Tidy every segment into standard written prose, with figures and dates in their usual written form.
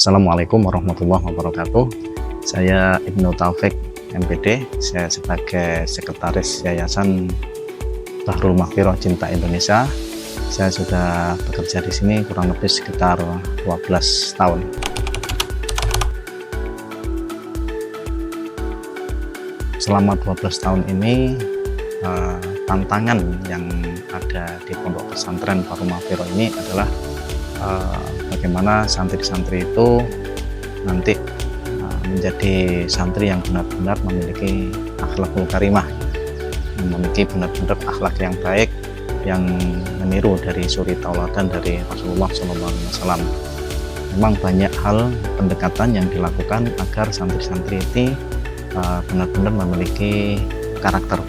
Assalamualaikum warahmatullahi wabarakatuh. Saya Ibnu Taufik MPD. Saya sebagai Sekretaris Yayasan Bahrul Maghfirah Cinta Indonesia. Saya sudah bekerja di sini kurang lebih sekitar 12 tahun. Selama 12 tahun ini tantangan yang ada di Pondok Pesantren Bahrul Maghfirah ini adalah bagaimana santri-santri itu nanti menjadi santri yang benar-benar memiliki akhlakul karimah, memiliki benar-benar akhlak yang baik, yang meniru dari suri tauladan dari Rasulullah SAW. Memang banyak hal pendekatan yang dilakukan agar santri-santri ini benar-benar memiliki karakter.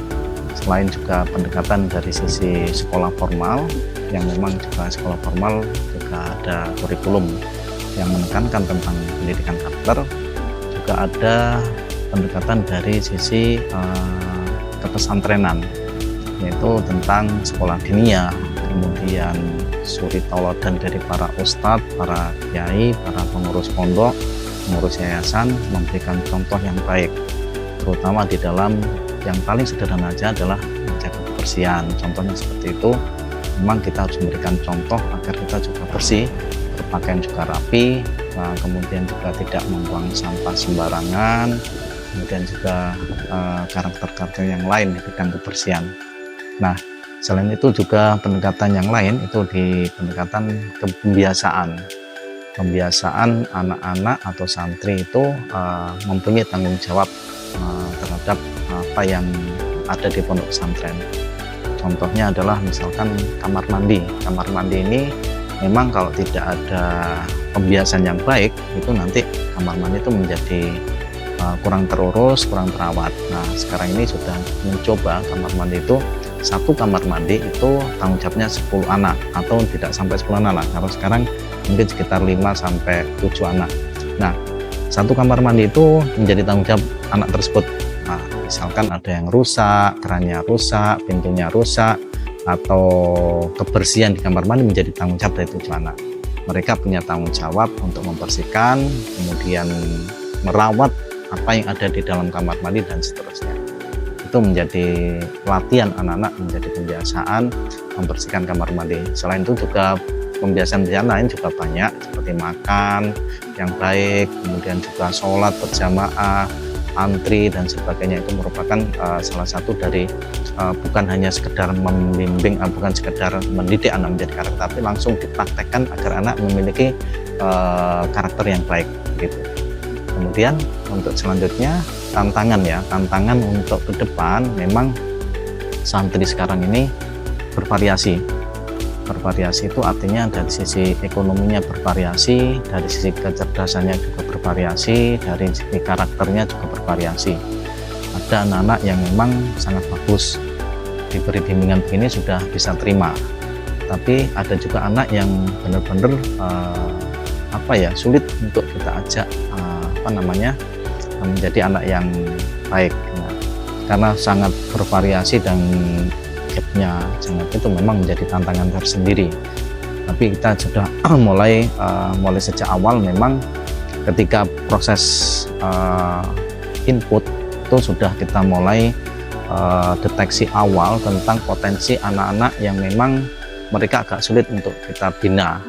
Selain juga pendekatan dari sisi sekolah formal, yang memang juga sekolah formal juga ada kurikulum yang menekankan tentang pendidikan karakter, juga ada pendekatan dari sisi kepesantrenan, yaitu tentang sekolah diniyah, kemudian suri tauladan dari para ustadz, para kiai, para pengurus pondok, pengurus yayasan memberikan contoh yang baik, terutama di dalam yang paling sederhana aja adalah menjaga kebersihan. Contohnya seperti itu, memang kita harus memberikan contoh agar kita juga bersih, berpakaian juga rapi, kemudian juga tidak membuang sampah sembarangan, kemudian juga karakter-karakter yang lain di bidang kebersihan. Nah, selain itu juga pendekatan yang lain itu di pendekatan kebiasaan. Pembiasaan anak-anak atau santri itu mempunyai tanggung jawab terhadap apa yang ada di pondok pesantren. Contohnya adalah misalkan kamar mandi. Kamar mandi ini memang kalau tidak ada pembiasaan yang baik, itu nanti kamar mandi itu menjadi kurang terurus, kurang terawat. Nah, sekarang ini sudah mencoba kamar mandi itu, satu kamar mandi itu tanggung jawabnya 10 anak atau tidak sampai 10 anak lah. Kalau sekarang mungkin sekitar 5 sampai 7 anak. Nah, satu kamar mandi itu menjadi tanggung jawab anak tersebut. Nah, misalkan ada yang rusak, kerannya rusak, pintunya rusak, atau kebersihan di kamar mandi menjadi tanggung jawab dari 7 anak. Mereka punya tanggung jawab untuk membersihkan, kemudian merawat apa yang ada di dalam kamar mandi dan seterusnya. Itu menjadi latihan anak-anak, menjadi pembiasaan membersihkan kamar mandi. Selain itu juga pembiasaan lain juga banyak, seperti makan yang baik, kemudian juga sholat berjamaah, antri dan sebagainya. Itu merupakan salah satu dari bukan hanya sekedar membimbing, bukan sekedar mendidik anak menjadi karakter, tapi langsung dipraktekkan agar anak memiliki karakter yang baik gitu. Kemudian untuk selanjutnya tantangan untuk ke depan, memang santri sekarang ini bervariasi itu artinya dari sisi ekonominya bervariasi, dari sisi kecerdasannya juga bervariasi, dari sisi karakternya juga bervariasi. Ada anak-anak yang memang sangat bagus, diberi bimbingan begini sudah bisa terima, tapi ada juga anak yang benar-benar sulit untuk kita ajak menjadi anak yang baik. Nah, karena sangat bervariasi dan gapnya sangat, itu memang menjadi tantangan tersendiri. Tapi kita sudah mulai sejak awal, memang ketika proses input itu sudah kita mulai deteksi awal tentang potensi anak-anak yang memang mereka agak sulit untuk kita bina.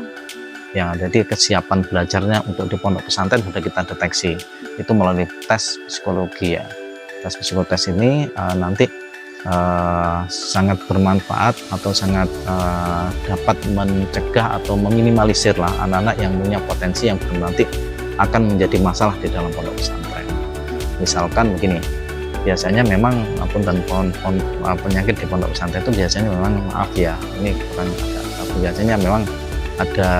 Ya, jadi kesiapan belajarnya untuk di pondok pesantren sudah kita deteksi. Itu melalui tes psikologi ya. Tes psikotes ini nanti sangat bermanfaat atau sangat dapat mencegah atau meminimalisir lah anak-anak yang punya potensi yang nanti akan menjadi masalah di dalam pondok pesantren. Misalkan begini, biasanya memang penyakit di pondok pesantren itu biasanya memang, maaf ya, ini bukan biasanya memang ada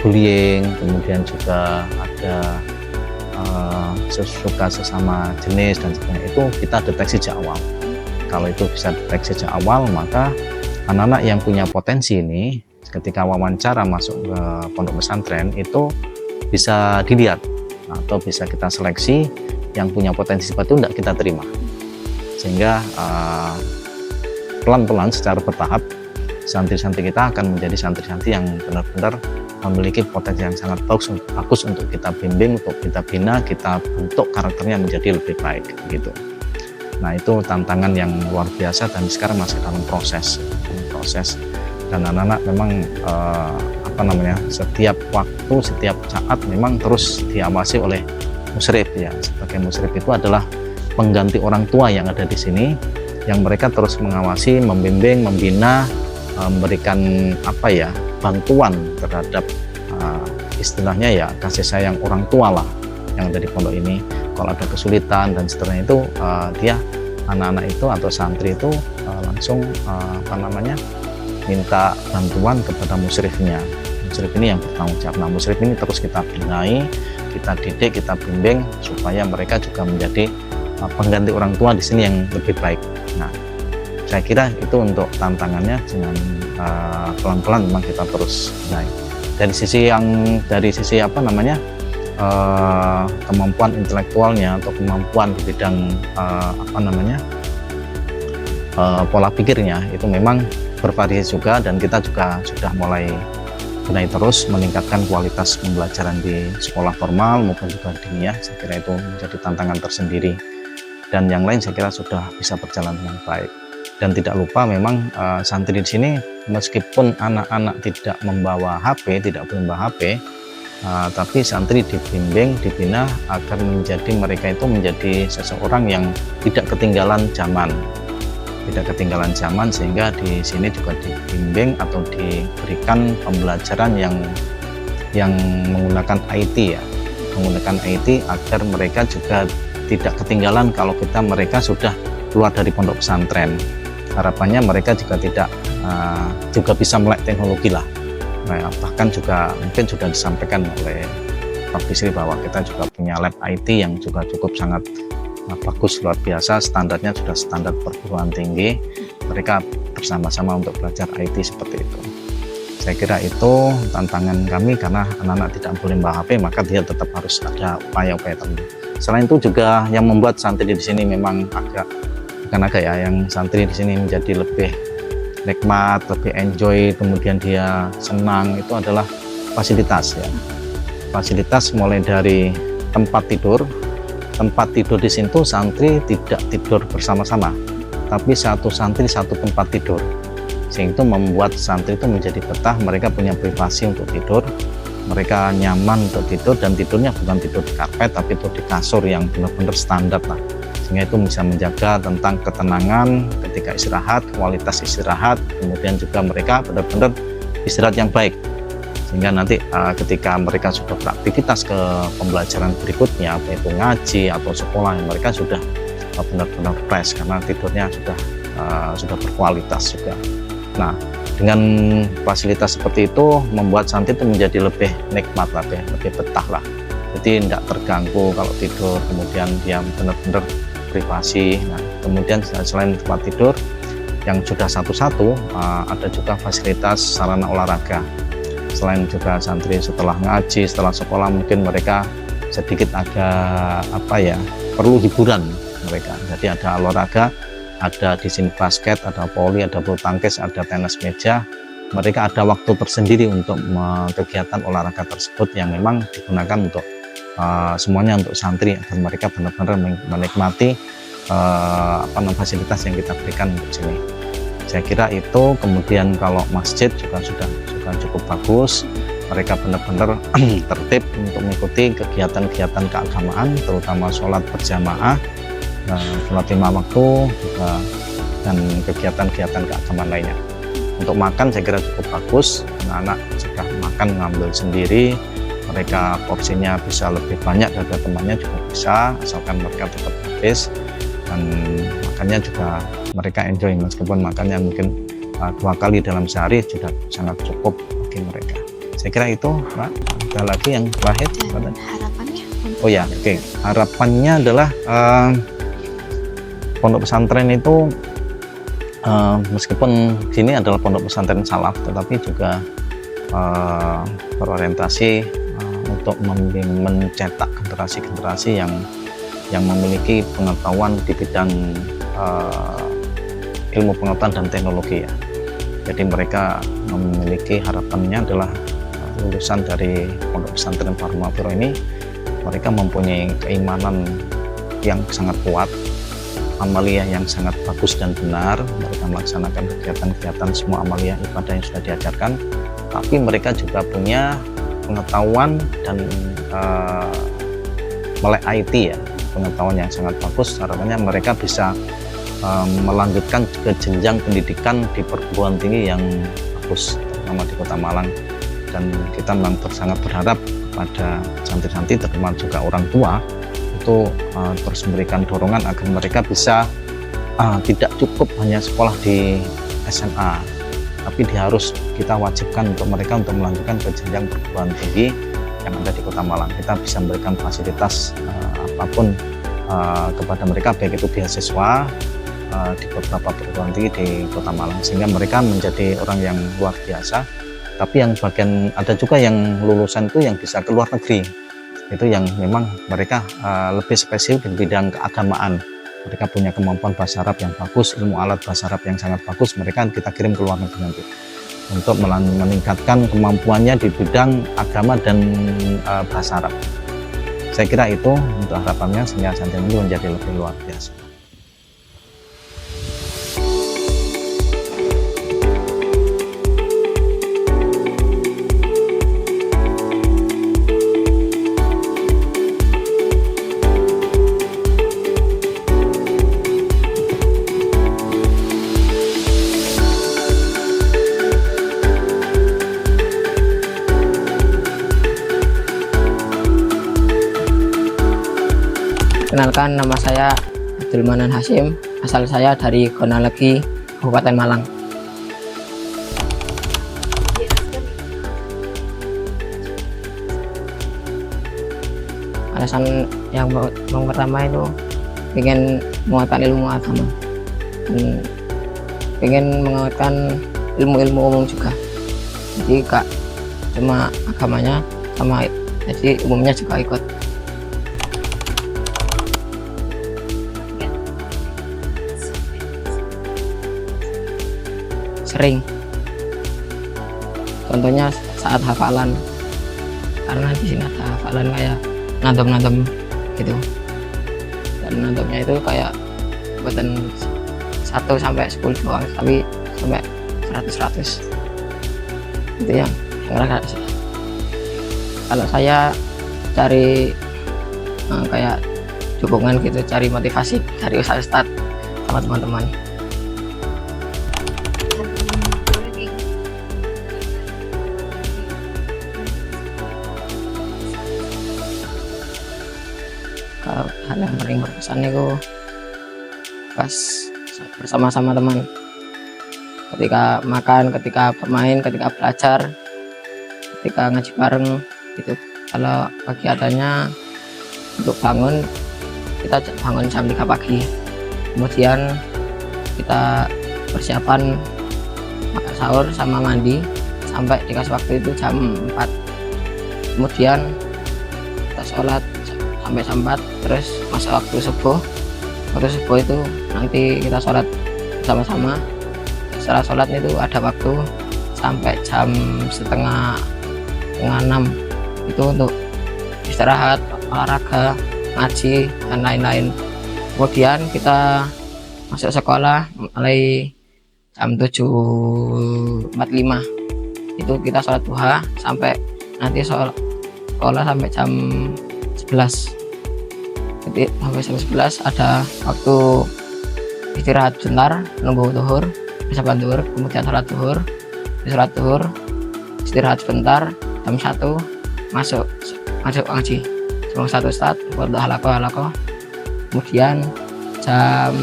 bullying, kemudian juga ada suka sesama jenis dan sebagainya. Itu kita deteksi sejak awal. Kalau itu bisa deteksi sejak awal, maka anak-anak yang punya potensi ini ketika wawancara masuk ke pondok pesantren itu bisa dilihat atau bisa kita seleksi. Yang punya potensi seperti itu tidak kita terima, sehingga pelan-pelan secara bertahap santri-santri kita akan menjadi santri-santri yang benar-benar memiliki potensi yang sangat bagus untuk kita bimbing, untuk kita bina, kita bentuk karakternya menjadi lebih baik gitu. Nah, itu tantangan yang luar biasa dan sekarang masih dalam proses. Dan anak-anak memang setiap waktu, setiap saat memang terus diawasi oleh musyrif ya. Sebagai musyrif itu adalah pengganti orang tua yang ada di sini, yang mereka terus mengawasi, membimbing, membina, memberikan bantuan terhadap istilahnya ya kasih sayang orang tua lah yang ada di pondok ini. Kalau ada kesulitan dan seterusnya itu dia anak-anak itu atau santri itu langsung minta bantuan kepada musyrifnya. Musyrif ini yang bertanggung jawab. Nah, musyrif ini terus kita benahi, kita didik, kita bimbing supaya mereka juga menjadi pengganti orang tua di sini yang lebih baik. Nah, saya kira itu untuk tantangannya dengan pelan-pelan memang kita terus naik. Dari sisi kemampuan intelektualnya atau kemampuan di bidang pola pikirnya itu memang bervariasi juga, dan kita juga sudah mulai terus meningkatkan kualitas pembelajaran di sekolah formal maupun juga diniyah. Saya kira itu menjadi tantangan tersendiri, dan yang lain saya kira sudah bisa berjalan dengan baik. Dan tidak lupa memang santri di sini meskipun anak-anak tidak membawa HP, tidak boleh membawa HP, tapi santri dibimbing, dibina agar mereka itu menjadi seseorang yang tidak ketinggalan zaman, sehingga di sini juga dibimbing atau diberikan pembelajaran yang menggunakan IT ya, menggunakan IT agar mereka juga tidak ketinggalan kalau mereka sudah keluar dari pondok pesantren. Harapannya mereka juga juga bisa melek teknologi lah. Nah, bahkan juga mungkin sudah disampaikan oleh Pak Bisri bahwa kita juga punya lab IT yang juga cukup sangat bagus, luar biasa, standarnya sudah standar perguruan tinggi. Mereka bersama-sama untuk belajar IT seperti itu. Saya kira itu tantangan kami, karena anak-anak tidak boleh membawa HP, maka dia tetap harus ada upaya-upaya tertentu. Selain itu juga yang membuat santri di sini memang yang santri di sini menjadi lebih nikmat, lebih enjoy, kemudian dia senang, itu adalah fasilitas ya. Fasilitas mulai dari tempat tidur di sini tuh santri tidak tidur bersama-sama, tapi satu santri satu tempat tidur, sehingga itu membuat santri itu menjadi betah. Mereka punya privasi untuk tidur, mereka nyaman untuk tidur, dan tidurnya bukan tidur di karpet tapi tidur di kasur yang benar-benar standar lah, sehingga itu bisa menjaga tentang ketenangan ketika istirahat, kualitas istirahat, kemudian juga mereka benar-benar istirahat yang baik, sehingga nanti ketika mereka sudah beraktivitas ke pembelajaran berikutnya, apa itu ngaji atau sekolah, mereka sudah benar-benar fresh karena tidurnya sudah berkualitas juga. Nah, dengan fasilitas seperti itu membuat santri itu menjadi lebih nikmat, lebih betah lah. Jadi tidak terganggu kalau tidur, kemudian dia benar-benar privasi. Nah, kemudian selain tempat tidur yang sudah satu-satu, ada juga fasilitas sarana olahraga. Selain juga santri setelah ngaji, setelah sekolah, mungkin mereka sedikit agak perlu hiburan mereka. Jadi ada olahraga, ada di sini basket, ada voli, ada bulu tangkis, ada tenis meja. Mereka ada waktu tersendiri untuk kegiatan olahraga tersebut yang memang digunakan untuk semuanya untuk santri, agar mereka benar-benar menikmati fasilitas yang kita berikan untuk sini. Saya kira itu. Kemudian kalau masjid juga sudah cukup bagus, mereka benar-benar tertib untuk mengikuti kegiatan-kegiatan keagamaan, terutama sholat berjamaah, sholat 5 waktu juga, dan kegiatan-kegiatan keagamaan lainnya. Untuk makan saya kira cukup bagus, anak-anak sudah makan ngambil sendiri, mereka porsinya bisa lebih banyak dari temannya juga bisa, asalkan mereka tetap habis, dan makannya juga mereka enjoy, meskipun makannya mungkin 2 kali dalam sehari sudah sangat cukup bagi mereka. Saya kira itu, Mbak. Ada lagi yang terakhir? Harapannya? Oh ya, oke. Harapannya adalah pondok pesantren itu meskipun sini adalah pondok pesantren salaf, tetapi juga berorientasi untuk mencetak generasi-generasi yang memiliki pengetahuan di bidang ilmu pengetahuan dan teknologi ya. Jadi mereka memiliki harapannya adalah lulusan dari Pondok Pesantren Farmapuro ini, mereka mempunyai keimanan yang sangat kuat, amaliyah yang sangat bagus dan benar. Mereka melaksanakan kegiatan-kegiatan semua amaliyah ibadah yang sudah diajarkan, tapi mereka juga punya pengetahuan dan melek IT ya, pengetahuan yang sangat bagus. Harapannya mereka bisa melanjutkan ke jenjang pendidikan di perguruan tinggi yang bagus, terutama di Kota Malang. Dan kita memang sangat berharap pada santri-santri, terutama juga orang tua, itu terus memberikan dorongan agar mereka bisa tidak cukup hanya sekolah di SMA, tapi harus kita wajibkan untuk mereka untuk melanjutkan ke jenjang perguruan tinggi yang ada di Kota Malang. Kita bisa memberikan fasilitas apapun kepada mereka, baik itu beasiswa di beberapa perguruan tinggi di Kota Malang, sehingga mereka menjadi orang yang luar biasa. Tapi yang bagian ada juga yang lulusan itu yang bisa ke luar negeri, itu yang memang mereka lebih spesifik di bidang keagamaan. Mereka punya kemampuan bahasa Arab yang bagus, ilmu alat bahasa Arab yang sangat bagus, mereka kita kirim ke luar negeri nanti untuk meningkatkan kemampuannya di bidang agama dan bahasa Arab. Saya kira itu untuk harapannya, sehingga santri ini menjadi lebih luar biasa. Kenalkan, nama saya Abdul Manan Hasyim, asal saya dari Gonalegi, Kabupaten Malang. Alasan yang pertama itu ingin menguatkan ilmu agama dan ingin menguatkan ilmu-ilmu umum juga. Jadi gak cuma agamanya, sama jadi umumnya juga ikut. Sering, contohnya saat hafalan, karena di sini ada hafalan kayak nadam-nadam gitu, dan nadamnya itu kayak buatan 1 sampai 10 doang, tapi sampai 100 itu yang rasa. Kalau saya cari kayak dukungan gitu, cari motivasi dari ustadz sama teman-teman. Kalau hal yang paling berkesan itu pas bersama-sama teman, ketika makan, ketika bermain, ketika belajar, ketika ngaji bareng gitu. Kalau kegiatannya untuk bangun, kita bangun jam 3 pagi, kemudian kita persiapan makan sahur sama mandi sampai dikasih waktu itu jam 4, kemudian kita sholat sampai jam 4, terus masa waktu subuh itu nanti kita sholat sama-sama. Setelah sholat itu ada waktu sampai jam setengah 6 itu untuk istirahat, olahraga, ngaji, dan lain-lain. Kemudian kita masuk sekolah mulai jam 7.45, itu kita sholat duha sampai nanti sekolah sampai jam 11. Jadi sampai jam 11 ada waktu istirahat sebentar, nunggu zuhur, persiapan zuhur, kemudian sholat zuhur, istirahat sebentar, jam 1 masuk ngaji, jam 1 start buat halaqah, kemudian jam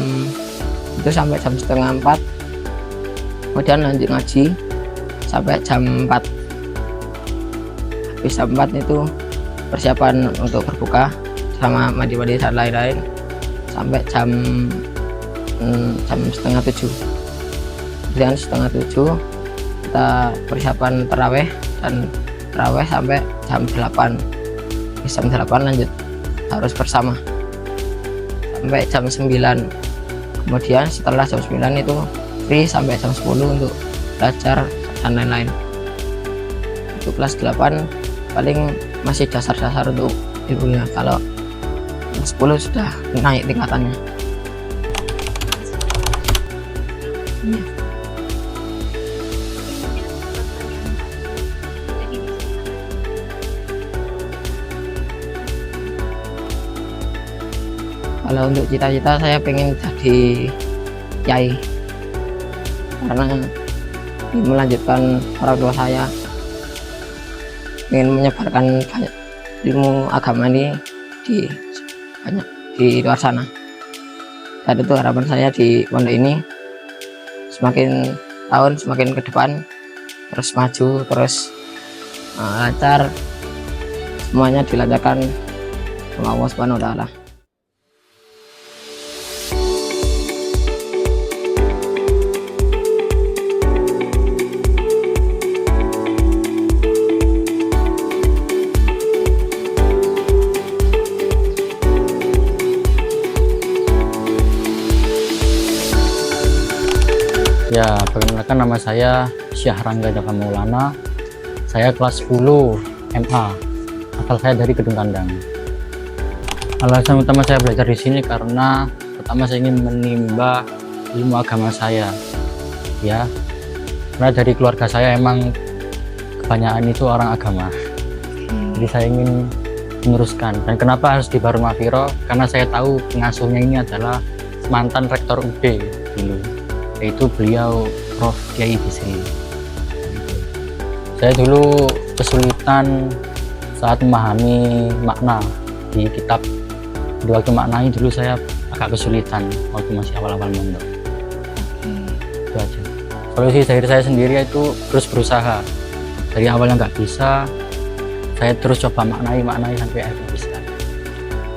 itu sampai jam setengah 4, kemudian lanjut ngaji sampai jam 4. Habis jam 4 itu persiapan untuk berbuka sama mandi-mandi dan lain-lain sampai jam setengah 7. Kemudian setengah 7 kita persiapan terawih, dan terawih sampai jam 8. Jam 8 lanjut harus bersama sampai jam 9. Kemudian setelah jam 9 itu free sampai jam 10 untuk belajar dan lain-lain. Untuk kelas 8 paling masih dasar-dasar untuk ilmunya, kalau kelas 10 sudah naik tingkatannya. Kalau untuk cita-cita saya pengen jadi kiai, karena ingin melanjutkan orang tua saya, ingin menyebarkan banyak ilmu agama ini di luar sana. Dan itu harapan saya di pondok ini, semakin tahun semakin ke depan terus maju, terus lancar, semuanya dilancarkan sama Allah Subhanahu wa Ta'ala. Ya, perkenalkan nama saya Syahrangga Jaka Maulana. Saya kelas 10 MA. Asal saya dari Gedung Kandang. Alasan utama saya belajar di sini karena pertama saya ingin menimba ilmu agama saya. Ya, karena dari keluarga saya emang kebanyakan itu orang agama. Jadi saya ingin meneruskan. Dan kenapa harus di Bahrul Mahfirah? Karena saya tahu pengasuhnya ini adalah mantan rektor UB dulu, yaitu beliau Prof. Kiai Bisri. Saya dulu kesulitan saat memahami makna di kitab. Di waktu maknanya dulu saya agak kesulitan waktu masih awal-awal mondok. Itu aja. Solusi dari saya sendiri itu terus berusaha. Dari awalnya nggak bisa, saya terus coba maknai sampai akhirnya bisa.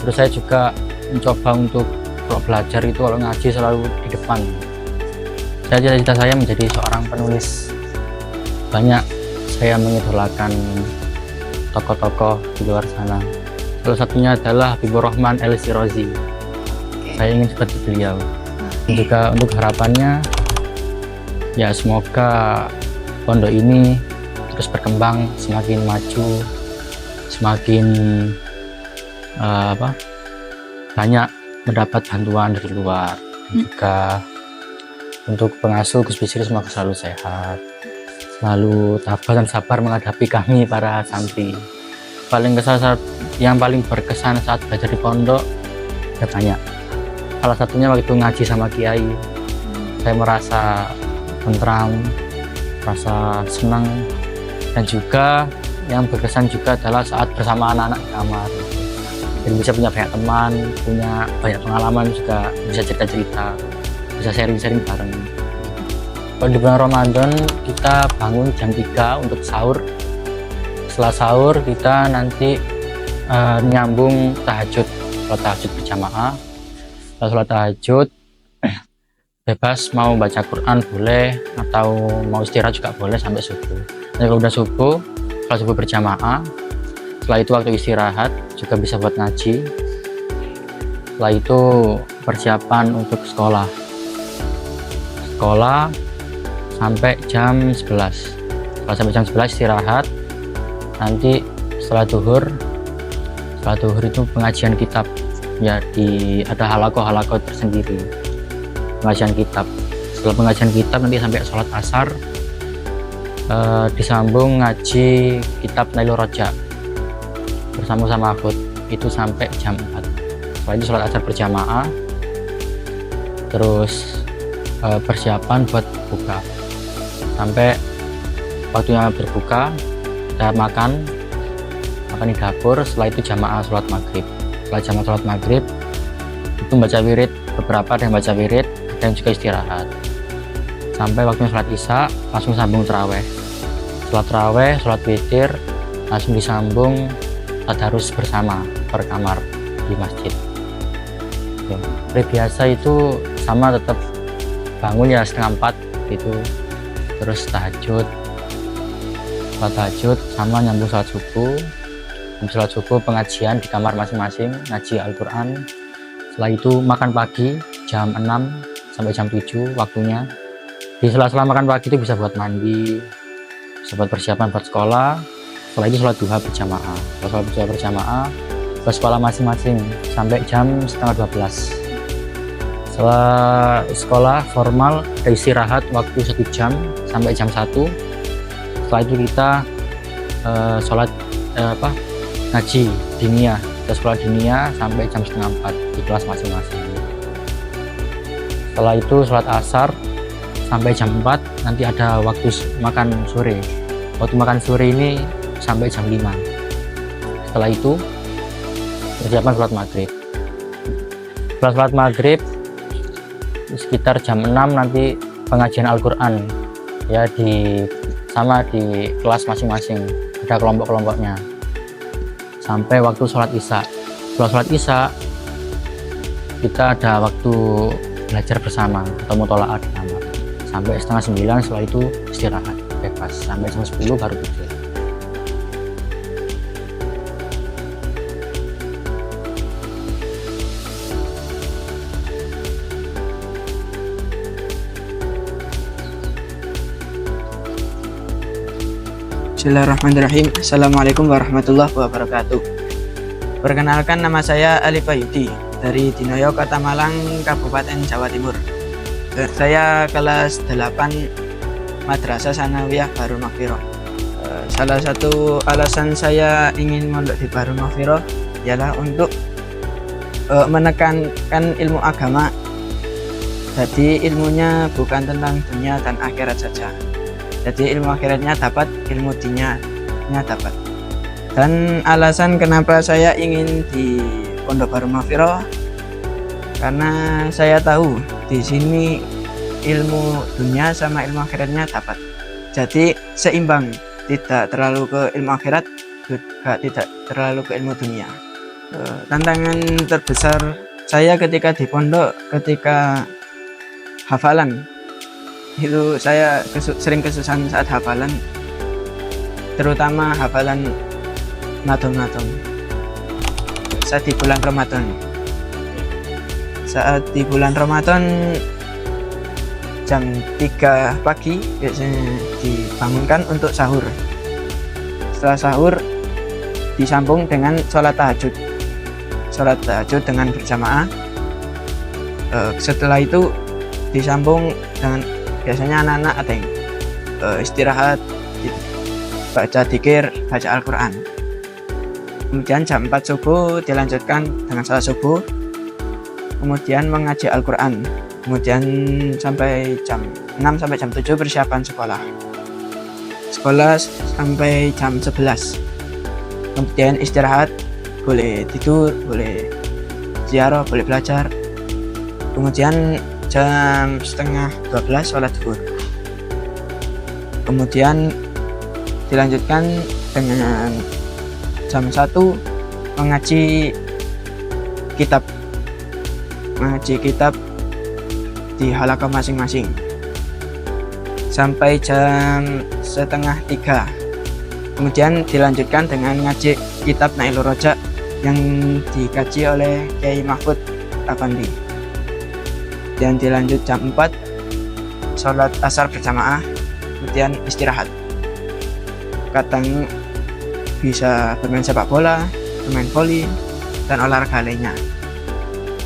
Terus saya juga mencoba untuk kalau belajar itu kalau ngaji selalu di depan. Cita-cita saya menjadi seorang penulis. Banyak saya mengidolakan tokoh-tokoh di luar sana. Salah satunya adalah Habibur Rahman El-Shirazi. Saya ingin seperti beliau. Dan juga untuk harapannya, ya semoga pondok ini terus berkembang, semakin maju, semakin banyak mendapat bantuan dari luar. Dan juga untuk pengasuh Gus Bisri semoga selalu sehat, selalu tabah dan sabar menghadapi kami para santri. Yang paling berkesan saat belajar di pondok ada banyak. Salah satunya waktu ngaji sama kiai, saya merasa tentram, merasa senang. Dan juga yang berkesan juga adalah saat bersama anak-anak di kamar. Jadi bisa punya banyak teman, punya banyak pengalaman, juga bisa cerita-cerita, bisa sharing-sharing bareng. Kalau di bulan Ramadan kita bangun jam 3 untuk sahur. Setelah sahur kita nanti nyambung tahajud, sholat tahajud berjamaah. Setelah sholat tahajud bebas mau baca Quran boleh, atau mau istirahat juga boleh sampai subuh. Dan kalau udah subuh, sholat subuh berjamaah. Setelah itu waktu istirahat juga bisa buat ngaji. Setelah itu persiapan untuk sekolah sampai jam 11. Setelah sampai jam 11 istirahat. Nanti setelah duhur itu pengajian kitab. Ya, ada halaqah tersendiri pengajian kitab. Setelah pengajian kitab nanti sampai sholat asar, disambung ngaji kitab Nailur Raja bersama Mahfud itu sampai jam 4. Setelah itu sholat asar berjamaah, terus persiapan buat buka sampai waktunya berbuka. Kita makan di dapur. Setelah itu jamaah sholat maghrib. Setelah jamaah sholat maghrib itu baca wirid, beberapa ada yang baca wirid, ada yang juga istirahat sampai waktunya sholat isya, langsung sambung terawih. Sholat terawih, sholat witir, langsung disambung tadarus bersama per kamar di masjid. Hari biasa itu sama, tetap bangun ya 3:30 gitu, terus tahajud, sholat tahajud sama nyambung sholat subuh. Sholat subuh pengajian di kamar masing-masing, ngaji Al-Quran. Setelah itu makan pagi jam 6 sampai jam 7 waktunya. Di sela-sela makan pagi itu bisa buat mandi, bisa buat persiapan buat sekolah. Setelah itu sholat duha berjamaah. Setelah sholat duha berjamaah ke sekolah masing-masing sampai jam setengah 12. Setelah sekolah formal ada istirahat waktu 1 jam sampai jam 1. Setelah itu kita sholat ngaji diniyah. Kita sekolah diniyah sampai jam setengah 4 di kelas masing-masing. Setelah itu sholat asar sampai jam 4, nanti ada waktu makan sore. Waktu makan sore ini sampai jam 5. Setelah itu persiapan sholat maghrib. Setelah sholat maghrib sekitar jam 6 nanti pengajian Al-Quran ya, di kelas masing-masing, ada kelompok-kelompoknya sampai waktu sholat isya. Setelah sholat isya kita ada waktu belajar bersama atau mutola'ah di kamar sampai setengah 9. Setelah itu istirahat bebas sampai jam 10 baru tidur. Bismillahirrahmanirrahim. Assalamualaikum warahmatullahi wabarakatuh. Perkenalkan, nama saya Ali Payudi dari Dinoyo, Kota Malang, Kabupaten Jawa Timur. Saya kelas 8 Madrasah Sanawiyah Bahrul Maghfirah. Salah satu alasan saya ingin mondok di Bahrul Maghfirah ialah untuk menekankan ilmu agama. Jadi ilmunya bukan tentang dunia dan akhirat saja. Jadi ilmu akhiratnya dapat, ilmu dinianya dapat. Dan alasan kenapa saya ingin di Pondok Bahrul Maghfirah, karena saya tahu di sini ilmu dunia sama ilmu akhiratnya dapat. Jadi seimbang, tidak terlalu ke ilmu akhirat, juga tidak terlalu ke ilmu dunia. Tantangan terbesar saya ketika di pondok, ketika hafalan, itu saya sering kesusahan saat hafalan, terutama hafalan madom-madom saat di bulan Ramadan. Saat di bulan Ramadan jam 3 pagi biasanya dibangunkan untuk sahur. Setelah sahur disambung dengan sholat tahajud dengan berjamaah. Setelah itu disambung dengan, biasanya anak-anak ada yang istirahat, baca dzikir, baca Al-Quran. Kemudian jam 4 subuh dilanjutkan dengan salat subuh, kemudian mengaji Al-Quran. Kemudian sampai jam 6 sampai jam 7 persiapan sekolah sampai jam 11. Kemudian istirahat, boleh tidur, boleh ziarah, boleh belajar. Kemudian jam setengah 12 sholat zuhur. Kemudian dilanjutkan dengan jam 1 mengaji kitab di halaqah masing-masing sampai jam setengah 3. Kemudian dilanjutkan dengan ngaji kitab Nailur Rojak yang dikaji oleh Kiai Mahfud Afandi. Dan dilanjut jam 4 sholat asar berjamaah, kemudian istirahat. Kadang bisa bermain sepak bola, bermain voli, dan olahraga lainnya.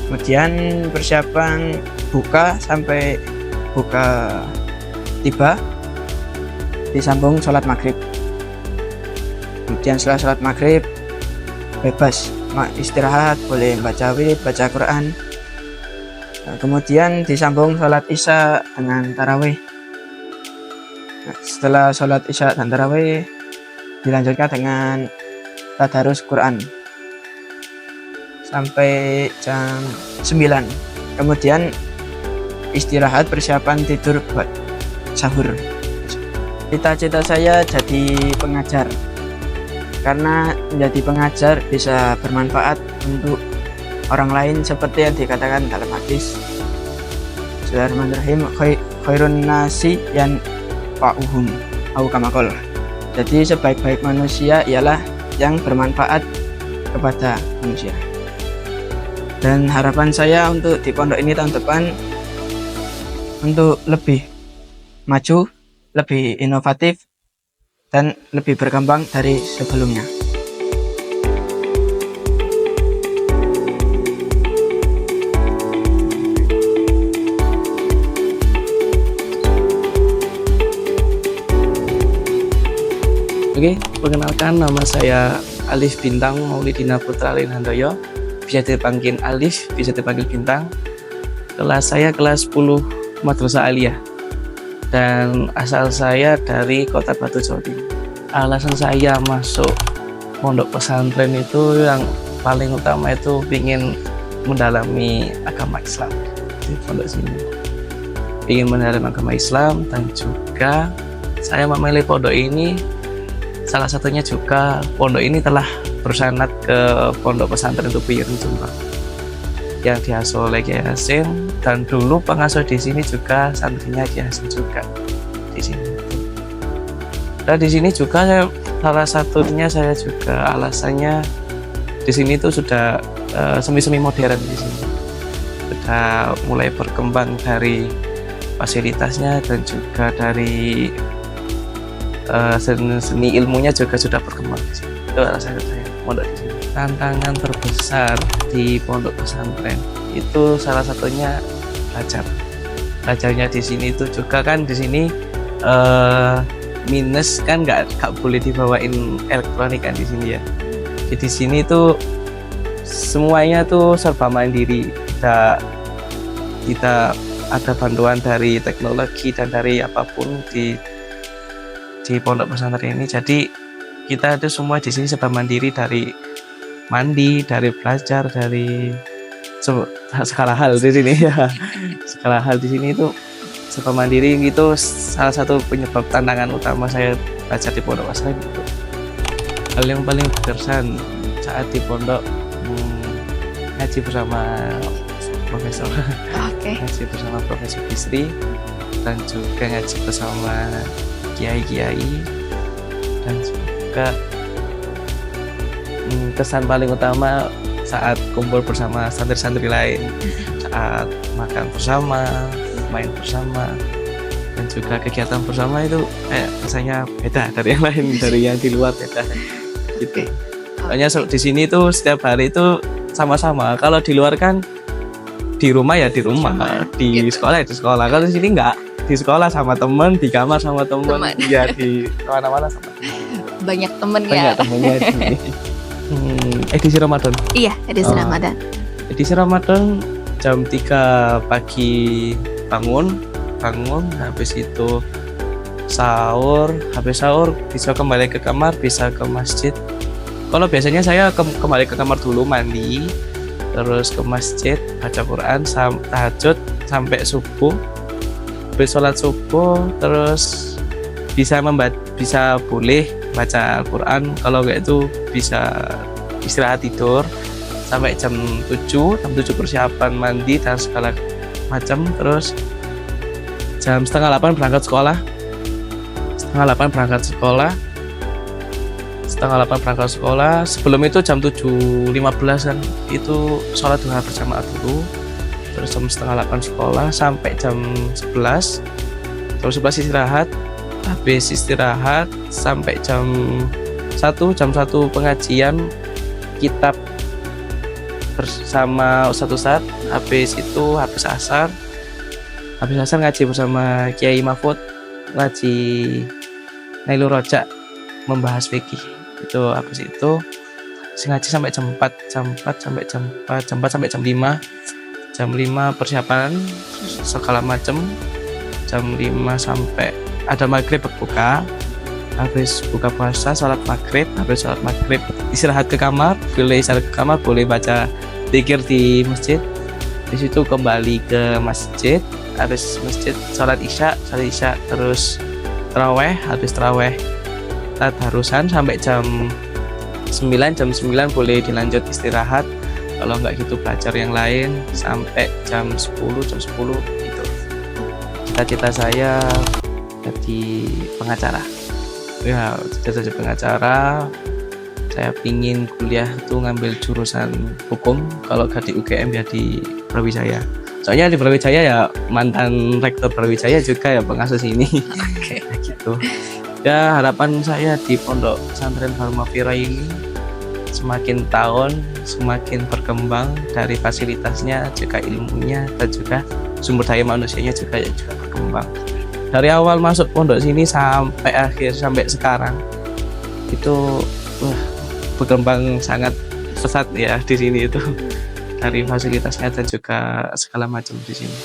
Kemudian persiapan buka sampai buka tiba, disambung sholat maghrib. Kemudian setelah sholat maghrib bebas istirahat, boleh baca wirid, baca Quran. Kemudian disambung sholat isya dengan tarawih. Setelah sholat isya dan tarawih dilanjutkan dengan tadarus Quran sampai jam 9. Kemudian istirahat, persiapan tidur buat sahur. Cita-cita saya jadi pengajar, karena menjadi pengajar bisa bermanfaat untuk orang lain seperti yang dikatakan dalam hadis. Bismillahirrahmanirrahim. Khairun nasi yang fa'uhum au kama qala. Jadi sebaik-baik manusia ialah yang bermanfaat kepada manusia. Dan harapan saya untuk di pondok ini tahun depan untuk lebih maju, lebih inovatif, dan lebih berkembang dari sebelumnya. Oke, perkenalkan nama saya Alif Bintang Maulidina Putra Linhandoyo. Bisa dipanggil Alif, bisa dipanggil Bintang. Kelas saya kelas 10 Madrasah Aliyah. Dan asal saya dari Kota Batu, Jawa Timur. Alasan saya masuk pondok pesantren itu yang paling utama itu ingin mendalami agama Islam di pondok sini. Ingin mendalami agama Islam dan juga saya memilih pondok ini. Salah satunya juga pondok ini telah bersanad ke Pondok Pesantren Tupi Ireng Jombang yang diasuh oleh Kiai Hasim, dan dulu pengasuh di sini juga santrinya Kiai Hasim juga di sini. Dan di sini juga salah satunya saya juga alasannya di sini itu sudah semi-semi modern di sini. Sudah mulai berkembang dari fasilitasnya dan juga dari seni ilmunya juga sudah berkembang di sini. Itu alasan saya pondok di sini. Tantangan terbesar di pondok pesantren itu salah satunya belajar. Belajarnya di sini itu juga kan di sini minus kan nggak boleh dibawain elektronik kan di sini ya. Jadi di sini tuh semuanya tuh serba mandiri. Kita ada bantuan dari teknologi dan dari apapun di pondok pesantren ini. Jadi kita itu semua di sini serba mandiri, dari mandi, dari belajar, dari segala hal di sini ya. Segala hal di sini itu serba mandiri, itu salah satu penyebab tantangan utama saya belajar di pondok pesantren itu. Hal yang paling berkesan saat di pondok ngaji bersama profesor. Ngaji bersama Profesor Bisri dan juga ngaji bersama kiai-kiai, dan juga kesan paling utama saat kumpul bersama santri-santri lain, saat makan bersama, main bersama, dan juga kegiatan bersama itu rasanya beda dari yang lain, dari yang di luar beda gitu. Soalnya di sini tuh setiap hari itu sama-sama. Kalau di luar kan di rumah ya di rumah, di sekolah ya di sekolah. Kalau di sini enggak, di sekolah sama temen, di kamar sama temen, ya di mana-mana sama temen. Banyak temen ya. Banyak temennya di sini. Edisi Ramadan. Iya, edisi Ramadan. Edisi Ramadan jam 3 pagi bangun, habis itu sahur, habis sahur bisa kembali ke kamar, bisa ke masjid. Kalau biasanya saya kembali ke kamar dulu, mandi, terus ke masjid, baca Quran, tahajud sampai subuh. Habis sholat subuh terus bisa boleh baca Al-Quran. Kalau enggak itu bisa istirahat tidur sampai jam 7 persiapan mandi dan segala macam. Terus jam setengah 8 berangkat sekolah. Sebelum itu jam 7.15 kan itu sholat duha berjamaah dulu. Terus jam setengah 8 sekolah sampai jam 11. Jam 11 istirahat. Habis istirahat sampai jam 1 pengajian kitab bersama Ustadz Ustadz. Habis asar ngaji bersama Kiai Mahfud, ngaji Nailur Rojak, membahas fikih. Itu habis itu ngaji sampai jam 4 sampai jam 5. Jam 5 persiapan segala macam. Jam 5 sampai ada maghrib berbuka, habis buka puasa, sholat maghrib, habis sholat maghrib istirahat ke kamar, boleh baca zikir di masjid. Di situ kembali ke masjid, habis masjid sholat isya, terus taraweh, habis taraweh tadarusan sampai jam 9 boleh dilanjut istirahat. Kalau nggak gitu belajar yang lain sampai jam 10 itu. Cita-cita saya jadi pengacara. Ya, cita-cita pengacara. Saya pingin kuliah itu ngambil jurusan hukum. Kalau nggak di UGM ya di Brawijaya. Soalnya di Brawijaya ya mantan rektor Brawijaya juga ya pengasuh sini. Oke. Gitu. Ya harapan saya di Pondok Pesantren Dharma Vira ini semakin tahun semakin berkembang dari fasilitasnya juga ilmunya dan juga sumber daya manusianya juga berkembang. Dari awal masuk pondok sini sampai akhir sampai sekarang itu berkembang sangat pesat ya di sini itu dari fasilitasnya dan juga segala macam di sini.